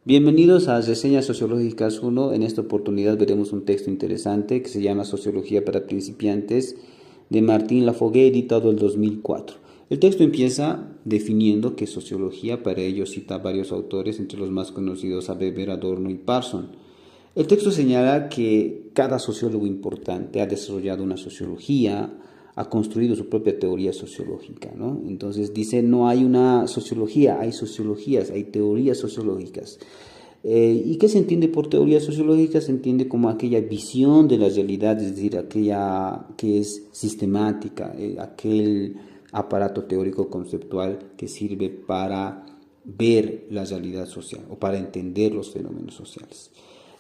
Bienvenidos a Reseñas Sociológicas 1. En esta oportunidad veremos un texto interesante que se llama Sociología para principiantes de Martín Lafogué, editado en 2004. El texto empieza definiendo que sociología, para ello cita varios autores, entre los más conocidos a Weber, Adorno y Parson. El texto señala que cada sociólogo importante ha desarrollado una sociología, ha construido su propia teoría sociológica, ¿no? Entonces dice, no hay una sociología, hay sociologías, hay teorías sociológicas. ¿Y qué se entiende por teoría sociológica? Se entiende como aquella visión de la realidad, es decir, aquella que es sistemática, aquel aparato teórico conceptual que sirve para ver la realidad social o para entender los fenómenos sociales.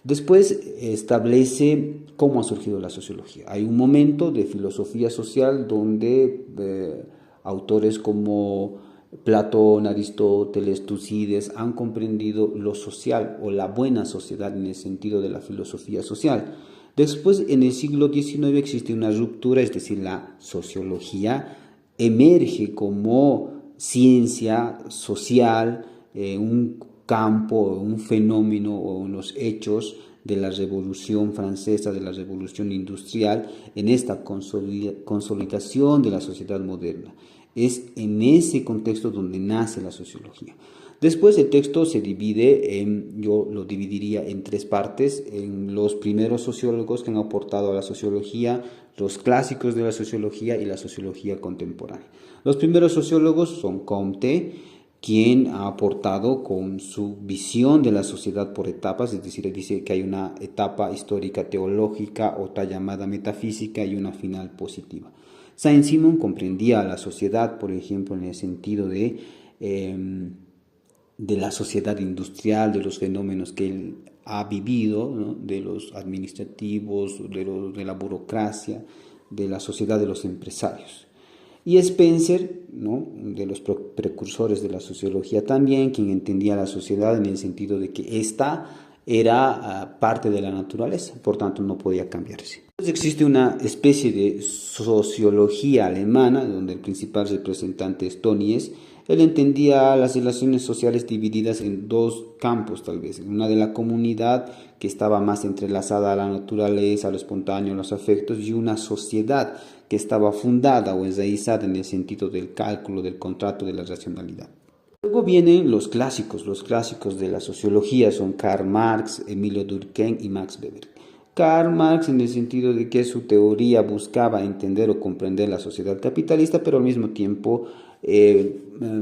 Después establece cómo ha surgido la sociología. Hay un momento de filosofía social donde autores como Platón, Aristóteles, Tucídides han comprendido lo social o la buena sociedad en el sentido de la filosofía social. Después, en el siglo XIX existe una ruptura, es decir, la sociología emerge como ciencia social, un campo, un fenómeno o unos hechos de la Revolución Francesa, de la Revolución Industrial, en esta consolidación de la sociedad moderna. Es en ese contexto donde nace la sociología. Después el texto se divide yo lo dividiría en tres partes, en los primeros sociólogos que han aportado a la sociología, los clásicos de la sociología y la sociología contemporánea. Los primeros sociólogos son Comte, quien ha aportado con su visión de la sociedad por etapas, es decir, dice que hay una etapa histórica teológica, otra llamada metafísica y una final positiva. Saint-Simon comprendía a la sociedad, por ejemplo, en el sentido de la sociedad industrial, de los fenómenos que él ha vivido, ¿no? De los administrativos, de la burocracia, de la sociedad de los empresarios. Y Spencer, ¿no? De los precursores de la sociología también, quien entendía la sociedad en el sentido de que ésta era parte de la naturaleza, por tanto no podía cambiarse. Entonces existe una especie de sociología alemana, donde el principal representante es Tönnies. Él entendía las relaciones sociales divididas en dos campos, tal vez. Una de la comunidad, que estaba más entrelazada a la naturaleza, a lo espontáneo, a los afectos, y una sociedad que estaba fundada o enraizada en el sentido del cálculo, del contrato, de la racionalidad. Luego vienen los clásicos de la sociología son Karl Marx, Emilio Durkheim y Max Weber. Karl Marx en el sentido de que su teoría buscaba entender o comprender la sociedad capitalista, pero al mismo tiempo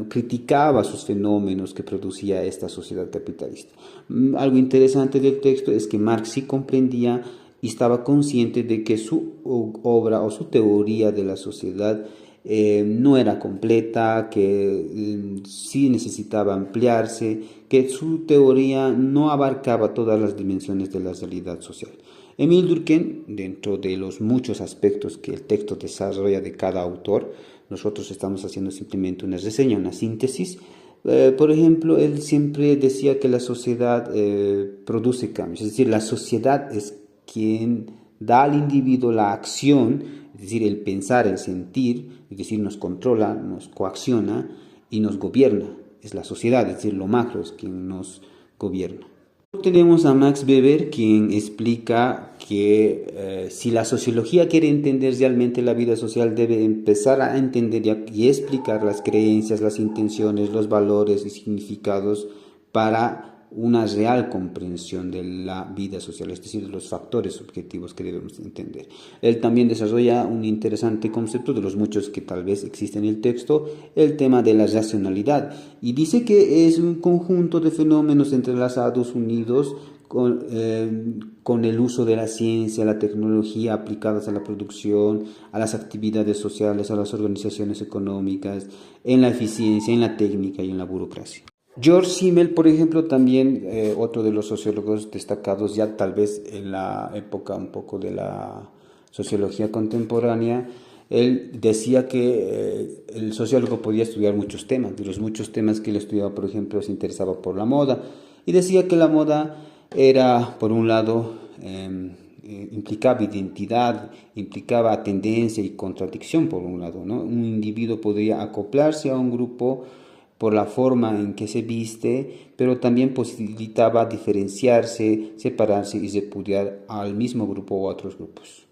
criticaba sus fenómenos que producía esta sociedad capitalista. Algo interesante del texto es que Marx sí comprendía y estaba consciente de que su obra o su teoría de la sociedad no era completa, que sí necesitaba ampliarse, que su teoría no abarcaba todas las dimensiones de la realidad social. Emil Durkheim, dentro de los muchos aspectos que el texto desarrolla de cada autor, nosotros estamos haciendo simplemente una reseña, una síntesis. Por ejemplo, él siempre decía que la sociedad produce cambios, es decir, la sociedad es quien da al individuo la acción, es decir, el pensar, el sentir, es decir, nos controla, nos coacciona y nos gobierna. Es la sociedad, es decir, lo macro es quien nos gobierna. Tenemos a Max Weber, quien explica que si la sociología quiere entender realmente la vida social, debe empezar a entender y explicar las creencias, las intenciones, los valores y significados para una real comprensión de la vida social, es decir, de los factores objetivos que debemos entender. Él también desarrolla un interesante concepto de los muchos que tal vez existen en el texto, el tema de la racionalidad, y dice que es un conjunto de fenómenos entrelazados, unidos con el uso de la ciencia, la tecnología aplicadas a la producción, a las actividades sociales, a las organizaciones económicas, en la eficiencia, en la técnica y en la burocracia. George Simmel, por ejemplo, también otro de los sociólogos destacados ya tal vez en la época un poco de la sociología contemporánea, él decía que el sociólogo podía estudiar muchos temas. De los muchos temas que él estudiaba, por ejemplo, se interesaba por la moda y decía que la moda era, por un lado, implicaba identidad, implicaba tendencia y contradicción, por un lado, ¿no? Un individuo podría acoplarse a un grupo por la forma en que se viste, pero también posibilitaba diferenciarse, separarse y repudiar al mismo grupo o a otros grupos.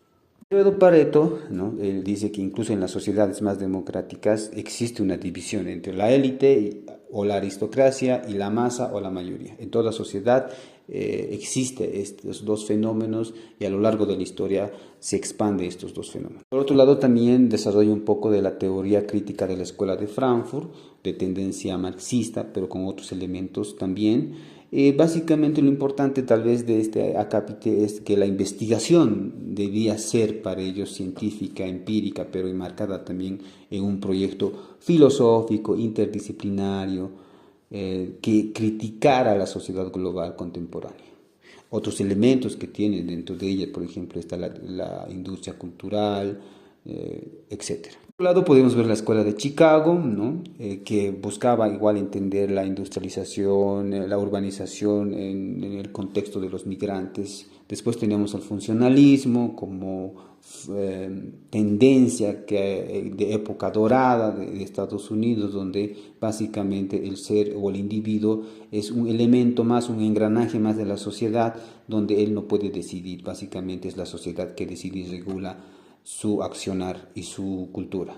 Alfredo Pareto, ¿no? Él dice que incluso en las sociedades más democráticas existe una división entre la élite o la aristocracia y la masa o la mayoría. En toda sociedad existen estos dos fenómenos y a lo largo de la historia se expanden estos dos fenómenos. Por otro lado, también desarrolla un poco de la teoría crítica de la Escuela de Frankfurt, de tendencia marxista, pero con otros elementos también. Básicamente lo importante tal vez de este acápite es que la investigación debía ser para ellos científica, empírica, pero enmarcada también en un proyecto filosófico, interdisciplinario, que criticara la sociedad global contemporánea. Otros elementos que tiene dentro de ella, por ejemplo, está la industria cultural, etc. Por un lado podemos ver la Escuela de Chicago, ¿no? Que buscaba igual entender la industrialización, la urbanización en el contexto de los migrantes. Después tenemos el funcionalismo como tendencia de época dorada de Estados Unidos, donde básicamente el ser o el individuo es un elemento más, un engranaje más de la sociedad, donde él no puede decidir. Básicamente es la sociedad que decide y regula su accionar y su cultura.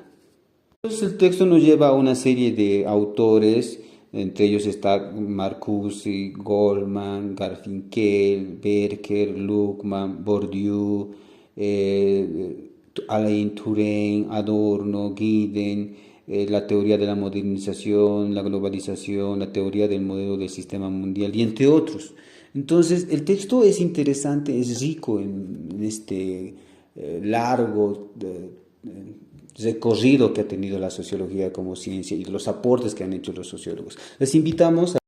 Entonces el texto nos lleva a una serie de autores, entre ellos está Marcuse, Goldman, Garfinkel, Berker, Luhmann, Bourdieu, Alain Touraine, Adorno, Gieden, la teoría de la modernización, la globalización, la teoría del modelo del sistema mundial y entre otros. Entonces el texto es interesante, es rico en este largo recorrido que ha tenido la sociología como ciencia y los aportes que han hecho los sociólogos. Les invitamos a